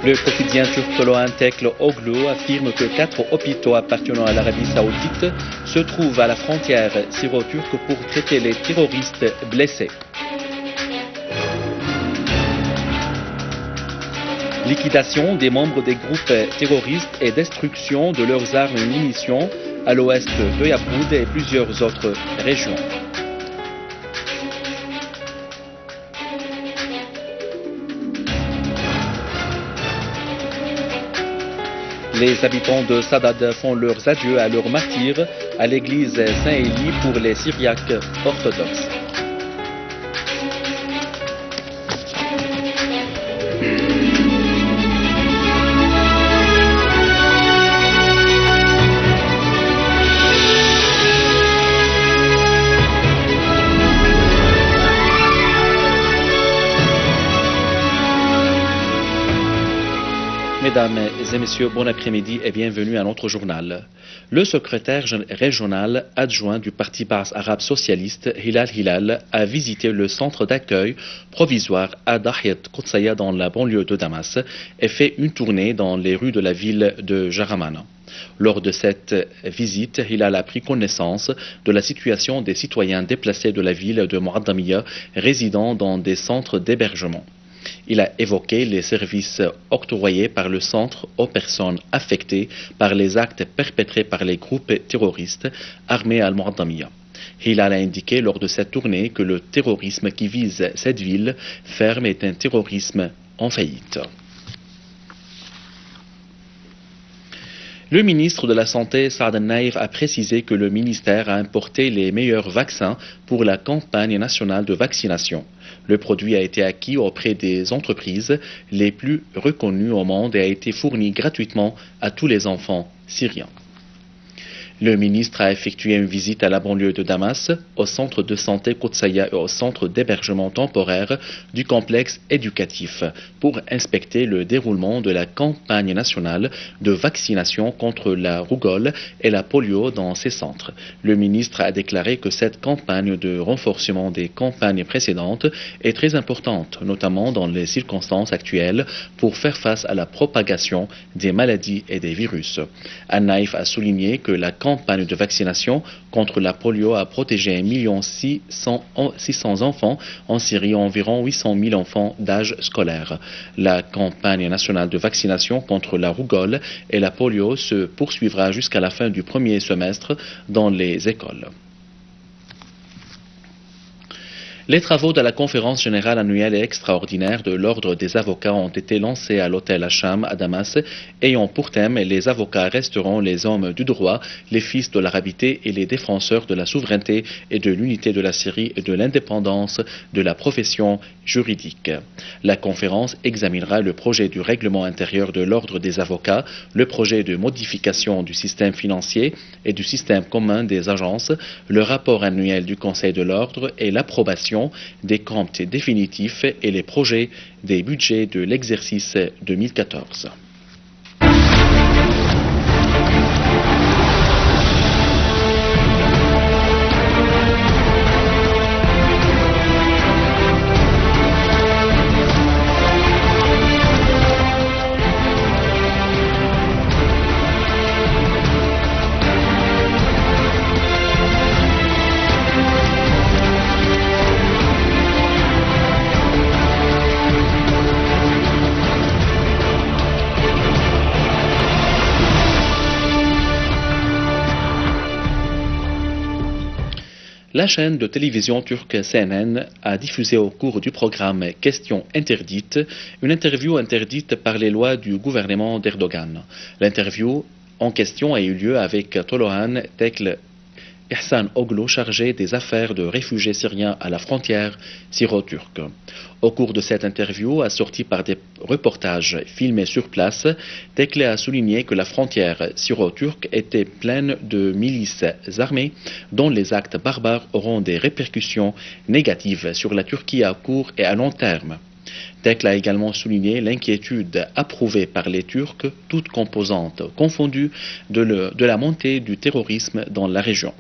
Le quotidien turc Tolohan Tekl Oglu affirme que 4 hôpitaux appartenant à l'Arabie Saoudite se trouvent à la frontière syro-turque pour traiter les terroristes blessés. Liquidation des membres des groupes terroristes et destruction de leurs armes et munitions à l'ouest de Yapoud et plusieurs autres régions. Les habitants de Sadad font leurs adieux à leurs martyrs à l'église Saint-Élie pour les Syriaques orthodoxes. Mesdames et messieurs, bon après-midi et bienvenue à notre journal. Le secrétaire régional adjoint du Parti Baas arabe socialiste, Hilal Hilal, a visité le centre d'accueil provisoire à Dahiyat Qudsaïa dans la banlieue de Damas et fait une tournée dans les rues de la ville de Jaramana. Lors de cette visite, Hilal a pris connaissance de la situation des citoyens déplacés de la ville de Mouaddamia résidant dans des centres d'hébergement. Il a évoqué les services octroyés par le centre aux personnes affectées par les actes perpétrés par les groupes terroristes armés à Al-Mouaddamia. Hilal a indiqué lors de cette tournée que le terrorisme qui vise cette ville ferme est un terrorisme en faillite. Le ministre de la Santé, Saad Al-Naïr, a précisé que le ministère a importé les meilleurs vaccins pour la campagne nationale de vaccination. Le produit a été acquis auprès des entreprises les plus reconnues au monde et a été fourni gratuitement à tous les enfants syriens. Le ministre a effectué une visite à la banlieue de Damas, au centre de santé Qudsaïa et au centre d'hébergement temporaire du complexe éducatif pour inspecter le déroulement de la campagne nationale de vaccination contre la rougeole et la polio dans ces centres. Le ministre a déclaré que cette campagne de renforcement des campagnes précédentes est très importante, notamment dans les circonstances actuelles, pour faire face à la propagation des maladies et des virus. Al-Naïf a souligné que la campagne de vaccination contre la polio a protégé 1 600 000 enfants en Syrie, environ 800 000 enfants d'âge scolaire. La campagne nationale de vaccination contre la rougeole et la polio se poursuivra jusqu'à la fin du premier semestre dans les écoles. Les travaux de la conférence générale annuelle et extraordinaire de l'Ordre des avocats ont été lancés à l'hôtel Hacham à Damas, ayant pour thème « Les avocats resteront les hommes du droit, les fils de l'arabité et les défenseurs de la souveraineté et de l'unité de la Syrie et de l'indépendance de la profession juridique ». La conférence examinera le projet du règlement intérieur de l'Ordre des avocats, le projet de modification du système financier et du système commun des agences, le rapport annuel du Conseil de l'Ordre et l'approbation des comptes définitifs et les projets des budgets de l'exercice 2014. La chaîne de télévision turque CNN a diffusé au cours du programme Questions interdites une interview interdite par les lois du gouvernement d'Erdogan. L'interview en question a eu lieu avec Tolohan Tekl Ihsan Oglu, chargé des affaires de réfugiés syriens à la frontière syro-turque. Au cours de cette interview, assortie par des reportages filmés sur place, Tekle a souligné que la frontière syro-turque était pleine de milices armées dont les actes barbares auront des répercussions négatives sur la Turquie à court et à long terme. Tekl a également souligné l'inquiétude approuvée par les Turcs, toutes composantes confondues, de la montée du terrorisme dans la région.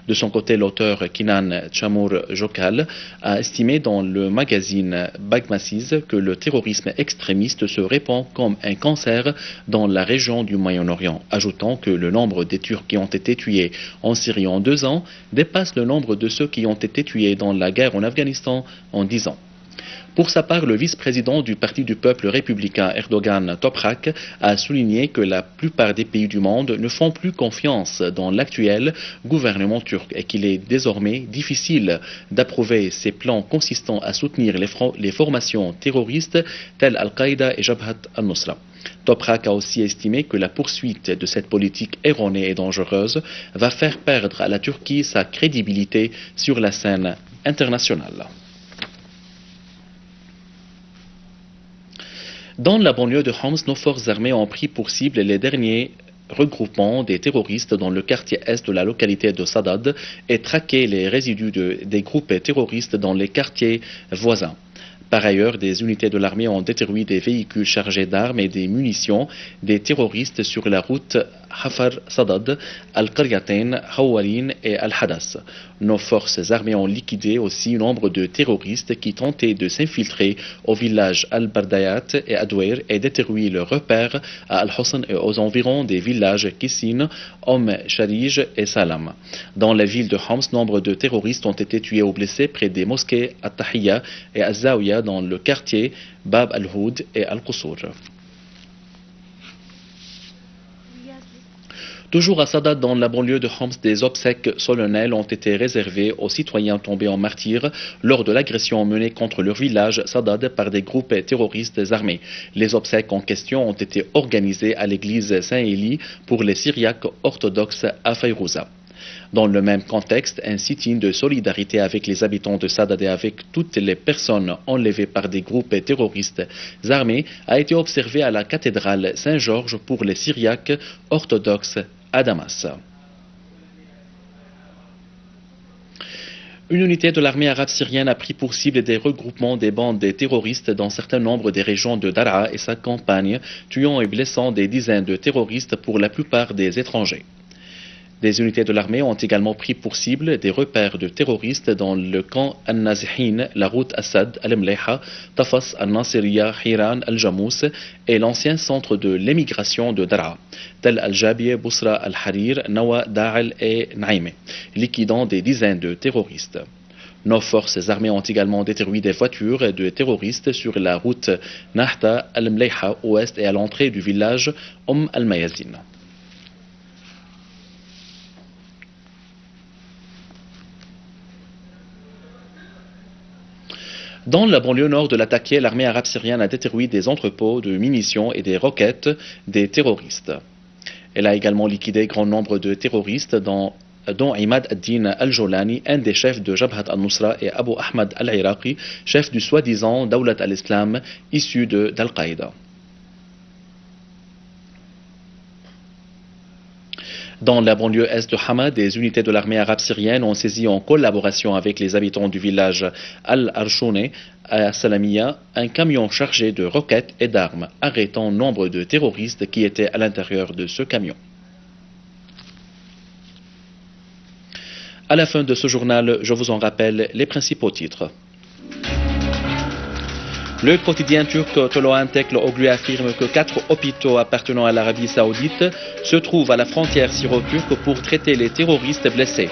De son côté, l'auteur Kinan Chamour Jokal a estimé dans le magazine Bagmasis que le terrorisme extrémiste se répand comme un cancer dans la région du Moyen-Orient, ajoutant que le nombre des Turcs qui ont été tués en Syrie en 2 ans dépasse le nombre de ceux qui ont été tués dans la guerre en Afghanistan en 10 ans. Pour sa part, le vice-président du Parti du peuple républicain Erdogan Toprak a souligné que la plupart des pays du monde ne font plus confiance dans l'actuel gouvernement turc et qu'il est désormais difficile d'approuver ses plans consistant à soutenir les formations terroristes telles Al-Qaïda et Jabhat al-Nusra. Toprak a aussi estimé que la poursuite de cette politique erronée et dangereuse va faire perdre à la Turquie sa crédibilité sur la scène internationale. Dans la banlieue de Homs, nos forces armées ont pris pour cible les derniers regroupements des terroristes dans le quartier est de la localité de Sadad et traqué les résidus des groupes terroristes dans les quartiers voisins. Par ailleurs, des unités de l'armée ont détruit des véhicules chargés d'armes et des munitions des terroristes sur la route Hafar Sadad, Al-Qaryatain, Hawalin et Al-Hadas. Nos forces armées ont liquidé aussi nombre de terroristes qui tentaient de s'infiltrer au village Al-Bardayat et Adouer et détruit leurs repères à Al-Hosn et aux environs des villages Kissin, Sharij et Salam. Dans la ville de Homs, nombre de terroristes ont été tués ou blessés près des mosquées At-Tahiyya et Az-Zawiya dans le quartier Bab al-Houd et Al-Qusur. Toujours à Sadad, dans la banlieue de Homs, des obsèques solennelles ont été réservées aux citoyens tombés en martyrs lors de l'agression menée contre leur village Sadad par des groupes terroristes armés. Les obsèques en question ont été organisées à l'église Saint-Élie pour les Syriaques orthodoxes à Fayrouza. Dans le même contexte, un sit-in de solidarité avec les habitants de Sadad et avec toutes les personnes enlevées par des groupes terroristes armés a été observé à la cathédrale Saint-Georges pour les Syriaques orthodoxes à Damas. Une unité de l'armée arabe syrienne a pris pour cible des regroupements des bandes terroristes dans certains nombres des régions de Daraa et sa campagne, tuant et blessant des dizaines de terroristes, pour la plupart des étrangers. Des unités de l'armée ont également pris pour cible des repères de terroristes dans le camp Al-Nazihin, la route Assad, Al-Mleha, Tafas, Al-Nasiriya, Hiran, Al-Jamous et l'ancien centre de l'émigration de Daraa, tel Al-Jabiya, Bousra, Al-Harir, Nawa, Da'al et Naïme, liquidant des dizaines de terroristes. Nos forces armées ont également détruit des voitures de terroristes sur la route Nahta, Al-Mleha, ouest et à l'entrée du village Al-Mayazin. Dans la banlieue nord de l'Atakia, l'armée arabe syrienne a détruit des entrepôts de munitions et des roquettes des terroristes. Elle a également liquidé grand nombre de terroristes, dont Imad ad-Din al-Jolani, un des chefs de Jabhat al-Nusra, et Abu Ahmad al-Iraqi, chef du soi-disant Dawlat al-Islam, issu d'Al-Qaïda. Dans la banlieue est de Hama, des unités de l'armée arabe syrienne ont saisi en collaboration avec les habitants du village Al-Archoune à Salamiya un camion chargé de roquettes et d'armes, arrêtant nombre de terroristes qui étaient à l'intérieur de ce camion. À la fin de ce journal, je vous en rappelle les principaux titres. Le quotidien turc Toloan Tekl affirme que 4 hôpitaux appartenant à l'Arabie Saoudite se trouvent à la frontière syro-turque pour traiter les terroristes blessés.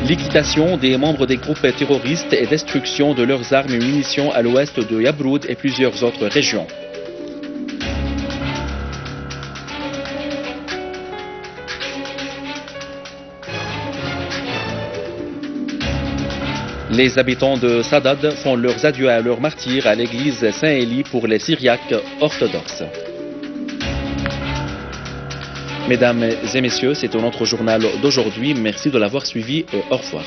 Liquidation des membres des groupes terroristes et destruction de leurs armes et munitions à l'ouest de Yabroud et plusieurs autres régions. Les habitants de Sadad font leurs adieux à leurs martyrs à l'église Saint-Élie pour les Syriaques orthodoxes. Mesdames et messieurs, c'est notre journal d'aujourd'hui. Merci de l'avoir suivi et au revoir.